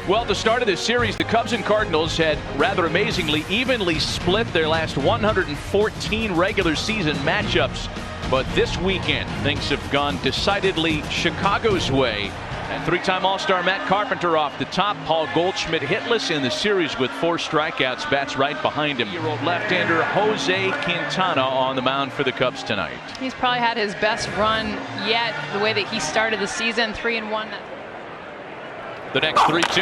Well, at the start of this series, the Cubs and Cardinals had rather amazingly evenly split their last 114 regular season matchups. But this weekend, things have gone decidedly Chicago's way. And three-time All-Star Matt Carpenter off the top. Paul Goldschmidt hitless in the series with 4 strikeouts. Bats right behind him. Year-old left-hander Jose Quintana on the mound for the Cubs tonight. He's probably had his best run yet, the way that he started the season, 3-1. The next 3-2.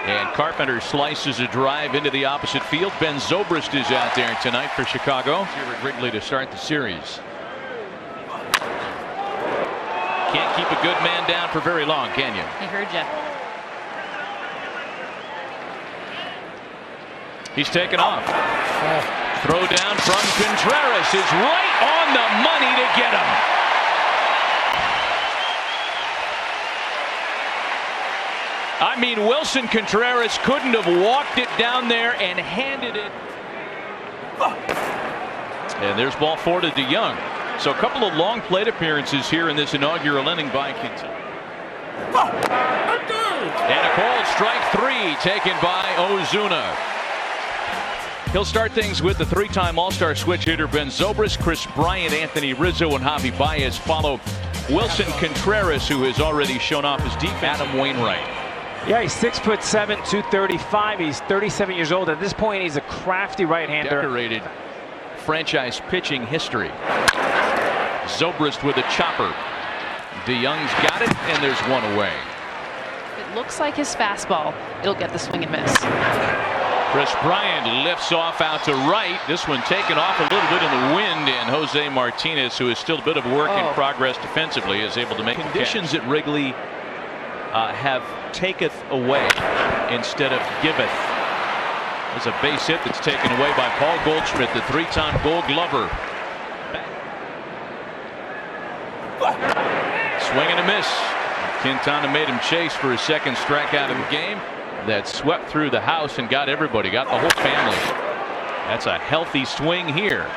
And Carpenter slices a drive into the opposite field. Ben Zobrist is out there tonight for Chicago. Here at Wrigley to start the series. Can't keep a good man down for very long, can you? He heard you. He's taken off. Throw down from Contreras is right on the money to get him. I mean, Wilson Contreras couldn't have walked it down there and handed it. And there's ball 4 to DeYoung. So a couple of long plate appearances here in this inaugural inning by Quintana. And a called strike 3 taken by Ozuna. He'll start things with the 3-time All-Star switch hitter Ben Zobrist, Chris Bryant, Anthony Rizzo, and Javi Baez follow Wilson Contreras, who has already shown off his deep. Adam Wainwright. Yeah, he's 6'7", 235. He's 37 years old. At this point, he's a crafty right-hander. Decorated franchise pitching history. Zobrist with a chopper. DeYoung's got it, and there's one away. It looks like his fastball. It'll get the swing and miss. Chris Bryant lifts off out to right. This one taken off a little bit in the wind, and Jose Martinez, who is still a bit of work in progress defensively, is able to make conditions at Wrigley have taketh away instead of giveth. There's a base hit that's taken away by Paul Goldschmidt, the 3-time Gold Glover. Swing and a miss. Quintana made him chase for his second strikeout of the game. That swept through the house and got everybody, got the whole family. That's a healthy swing here.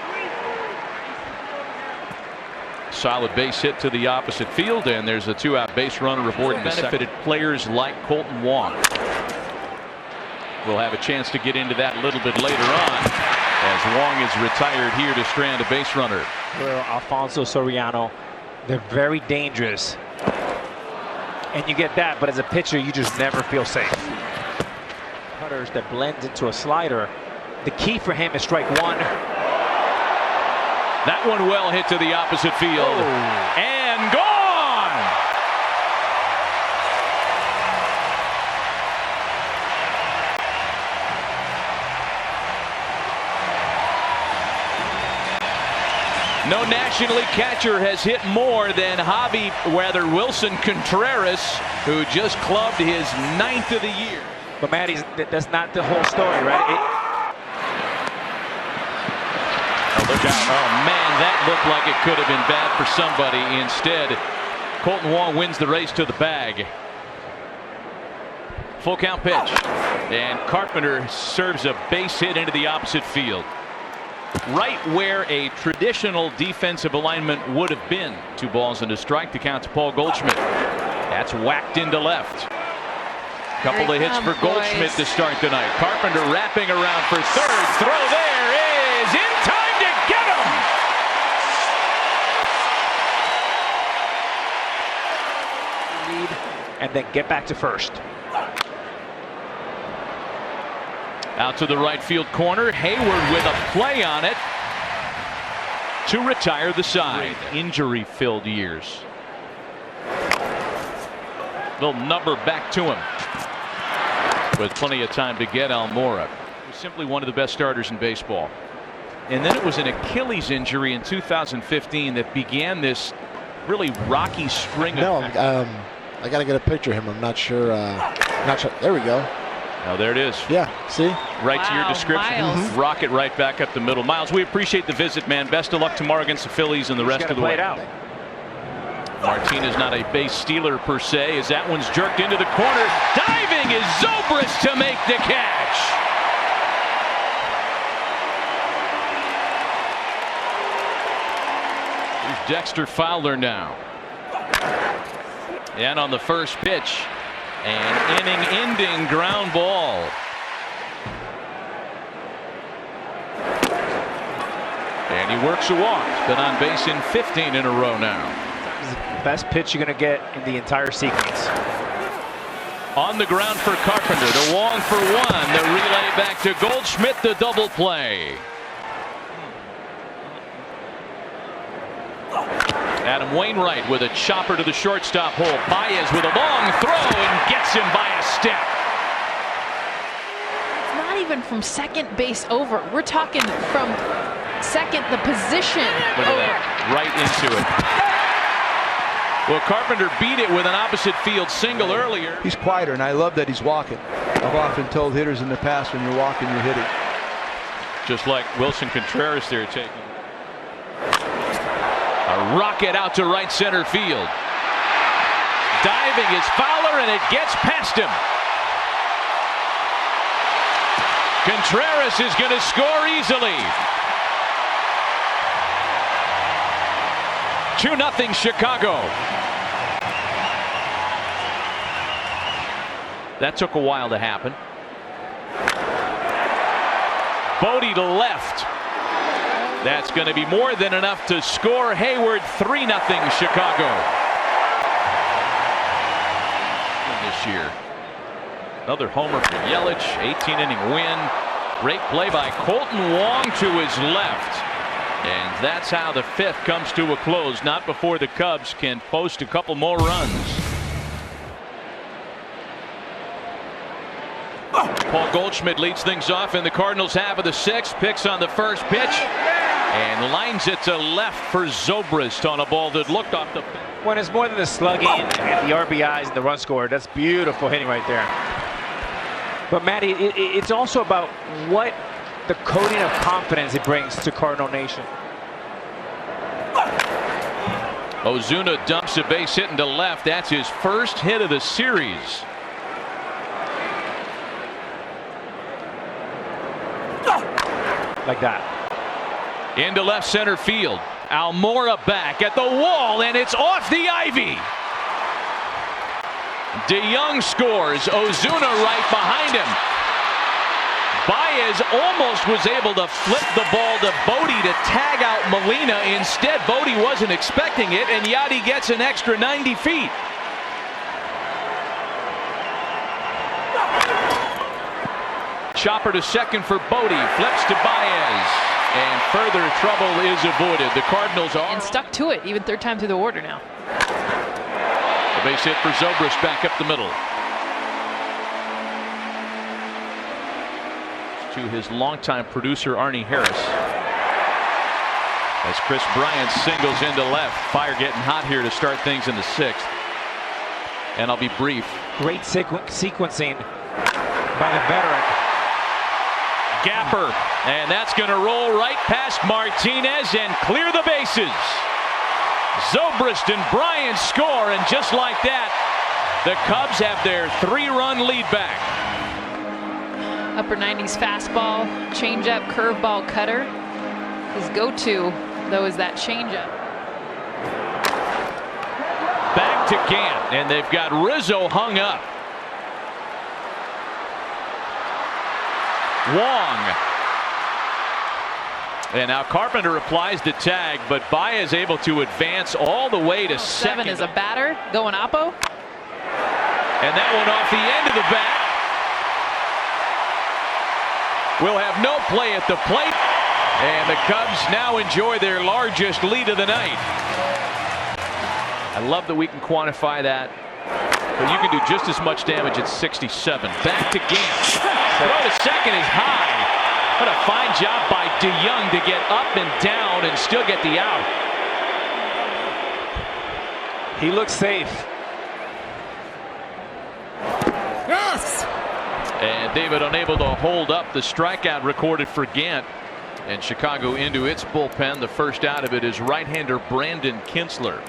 Solid base hit to the opposite field, and there's a 2-out base runner aboard. Benefited players like Colton Wong. We'll have a chance to get into that a little bit later on, as Wong is retired here to strand a base runner. Well, Alfonso Soriano, they're very dangerous. And you get that, but as a pitcher, you just never feel safe. Cutters that blends into a slider. The key for him is strike 1. That one well hit to the opposite field. And gone! No National League catcher has hit more than Wilson Contreras, who just clubbed his 9th of the year. But Matty, that's not the whole story, right? Look out. Oh man, that looked like it could have been bad for somebody. Instead, Colton Wong wins the race to the bag. Full count pitch. And Carpenter serves a base hit into the opposite field. Right where a traditional defensive alignment would have been. 2 balls and a strike to count to Paul Goldschmidt. That's whacked into left. Couple of hits for Goldschmidt to start tonight. Carpenter wrapping around for third. Throw there is in time to get him. And then get back to first. Out to the right field corner. Hayward with a play on it to retire the side. Injury-filled years. Little number back to him with plenty of time to get Almora. He was simply one of the best starters in baseball. And then it was an Achilles injury in 2015 that began this really rocky string. I got to get a picture of him. I'm not sure. There we go. Oh, there it is. Yeah, see? Right to your description. Rocket right back up the middle. Miles, we appreciate the visit, man. Best of luck tomorrow against the Phillies and the rest of the way. Out. Martinez not a base stealer per se, as that one's jerked into the corner. Diving is Zobrist to make the catch. Here's Dexter Fowler now. And on the first pitch, An inning-ending ground ball. And he works a walk. Been on base in 15 in a row now. This is the best pitch you're going to get in the entire sequence. On the ground for Carpenter. To Wong for one. The relay back to Goldschmidt. The double play. Adam Wainwright with a chopper to the shortstop hole. Baez with a long throw and gets him by a step. It's not even from second base over. We're talking from second, the position. Look at that. Right into it. Well, Carpenter beat it with an opposite field single earlier. He's quieter, and I love that he's walking. I've often told hitters in the past, when you're walking, you're hitting. Just like Wilson Contreras there taking a rocket out to right center field. Diving is Fowler, and it gets past him. Contreras is going to score easily. 2-0 Chicago. That took a while to happen. Bodie to left. That's going to be more than enough to score. Hayward 3-0 Chicago. This year. Another homer for Yelich. 18-inning win. Great play by Colton Wong to his left. And that's how the fifth comes to a close. Not before the Cubs can post a couple more runs. Paul Goldschmidt leads things off in the Cardinals half of the sixth. Picks on the first pitch and lines it to left for Zobrist on a ball that looked off the. When it's more than the slugging and the RBIs and the run score, that's beautiful hitting right there. But Matty, it's also about what the coating of confidence it brings to Cardinal Nation. Ozuna dumps a base hit into left. That's his first hit of the series. Like that. Into left center field. Almora back at the wall, and it's off the ivy. DeYoung scores. Ozuna right behind him. Baez almost was able to flip the ball to Bodie to tag out Molina. Instead, Bodie wasn't expecting it, and Yadi gets an extra 90 feet. Chopper to second for Bodie. Flips to Baez. And further trouble is avoided. The Cardinals are. And stuck to it, even third time through the order now. A base hit for Zobrist back up the middle. To his longtime producer, Arnie Harris. As Chris Bryant singles into left. Fire getting hot here to start things in the sixth. And I'll be brief. Great sequencing by the veteran. Gapper, and that's going to roll right past Martinez and clear the bases. Zobrist and Bryant score, and just like that, the Cubs have their 3-run lead back. Upper 90s fastball, changeup, curveball, cutter. His go-to, though, is that changeup. Back to Gant, and they've got Rizzo hung up. Wong. And now Carpenter applies the tag, but Baez able to advance all the way to second. Is a batter going oppo. And that one off the end of the bat. Will have no play at the plate. And the Cubs now enjoy their largest lead of the night. I love that we can quantify that. But you can do just as much damage at 67. Back to Gant. Throw to second is high. What a fine job by DeYoung to get up and down and still get the out. He looks safe. Yes. And David unable to hold up the strikeout recorded for Gant. And Chicago into its bullpen. The first out of it is right-hander Brandon Kinsler.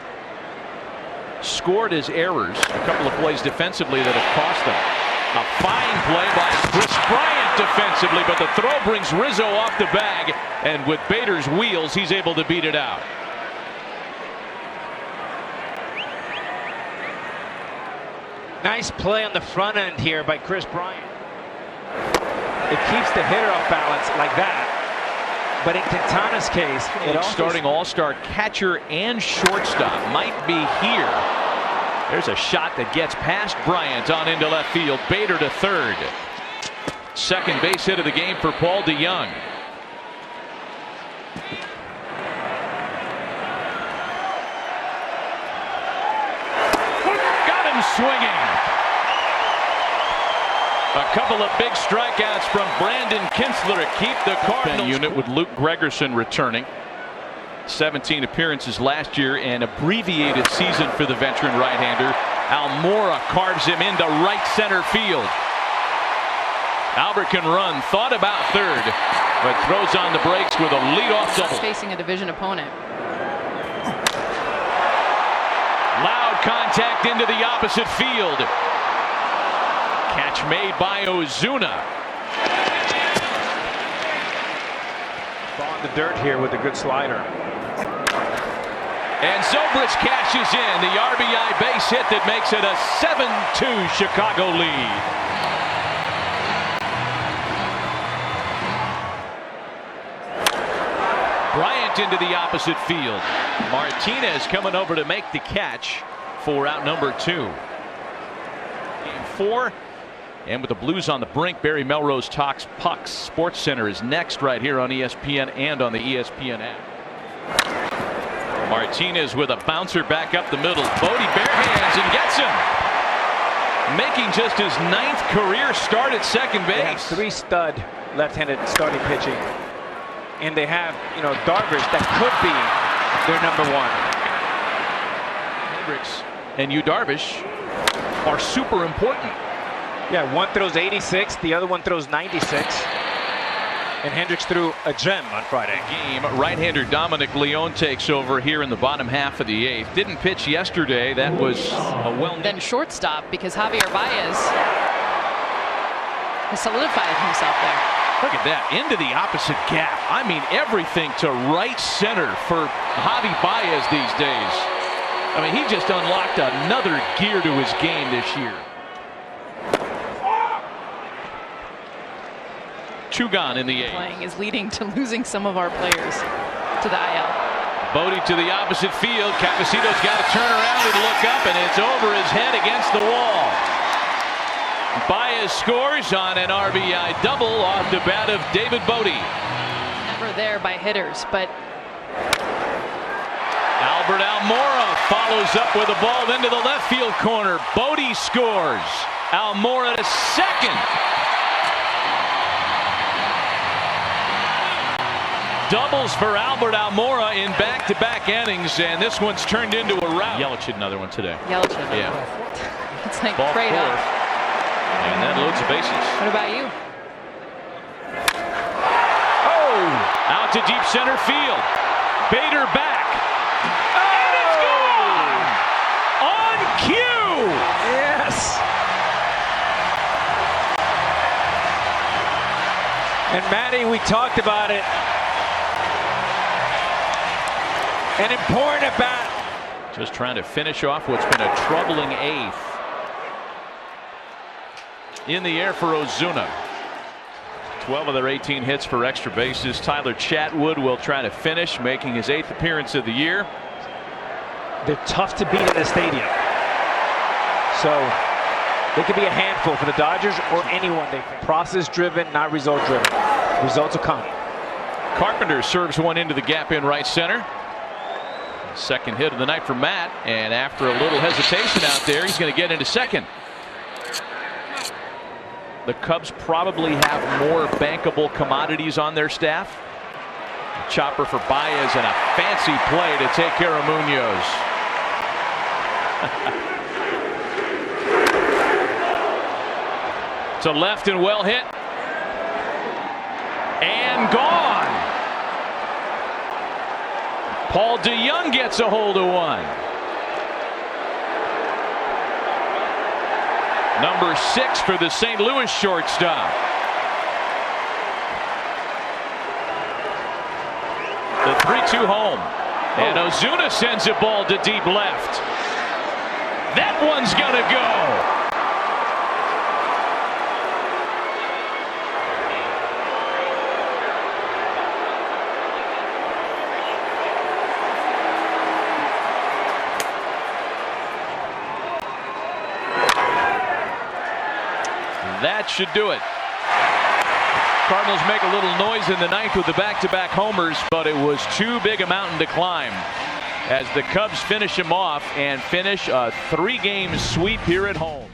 Scored his errors, a couple of plays defensively that have cost them. A fine play by Chris Bryant defensively, but the throw brings Rizzo off the bag, and with Bader's wheels, he's able to beat it out. Nice play on the front end here by Chris Bryant. It keeps the hitter off balance like that. But in Quintana's case, it also starting all-star catcher and shortstop might be here. There's a shot that gets past Bryant on into left field. Bader to third. Second base hit of the game for Paul DeYoung. Got him swinging. A couple of big strikeouts from Brandon Kinsler to keep the Cardinals unit with Luke Gregerson returning. 17 appearances last year, an abbreviated season for the veteran right-hander. Almora carves him into right center field. Albert can run, thought about third, but throws on the brakes with a leadoff double. Facing a division opponent. Loud contact into the opposite field. Catch made by Ozuna. Ball in the dirt here with a good slider. And Zobrist cashes in the RBI base hit that makes it a 7-2 Chicago lead. Bryant into the opposite field. Martinez coming over to make the catch for out number 2. Game 4. And with the Blues on the brink, Barry Melrose Talks Pucks. Sports Center is next right here on ESPN and on the ESPN app. Martinez with a bouncer back up the middle. Bodie bare hands and gets him. Making just his 9th career start at second base. They have 3 stud left-handed starting pitching. And they have, Darvish that could be their number 1. Hendricks and Yu Darvish are super important. Yeah, one throws 86, the other one throws 96. And Hendricks threw a gem on Friday. Game, right-hander Dominic Leone takes over here in the bottom half of the 8th. Didn't pitch yesterday. That was a Then shortstop because Javier Baez has solidified himself there. Look at that, into the opposite gap. I mean, everything to right center for Javi Baez these days. I mean, he just unlocked another gear to his game this year. 2 gone in the 8th. Playing is leading to losing some of our players to the IL. Bodie to the opposite field. Cafecito's got to turn around and look up, and it's over his head against the wall. Baez scores on an RBI double off the bat of David Bodie. Never there by hitters, but Albert Almora follows up with a ball into the left field corner. Bodie scores. Almora to second. Doubles for Albert Almora in back-to-back innings, and this one's turned into a rout. Yelich hit another one today. Yelich. Yeah. It's like Ball trade off. And that loads the bases. What about you? Oh! Out to deep center field. Bader back. And it's gone! On cue! Yes! And Matty, we talked about it. An important at bat. Just trying to finish off what's been a troubling 8th. In the air for Ozuna. 12 of their 18 hits for extra bases. Tyler Chatwood will try to finish, making his 8th appearance of the year. They're tough to beat in the stadium. So they could be a handful for the Dodgers or anyone they face. Process driven, not result driven. Results will come. Carpenter serves one into the gap in right center. Second hit of the night for Matt, and after a little hesitation out there, he's going to get into second. The Cubs probably have more bankable commodities on their staff. A chopper for Baez and a fancy play to take care of Munoz. To left and well hit. And gone. Paul DeYoung gets a hold of one. Number 6 for the St. Louis shortstop. The 3-2 home. And Ozuna sends a ball to deep left. That one's gonna go. that should do it. Cardinals make a little noise in the ninth with the back-to-back homers, but it was too big a mountain to climb as the Cubs finish him off and finish a 3-game sweep here at home.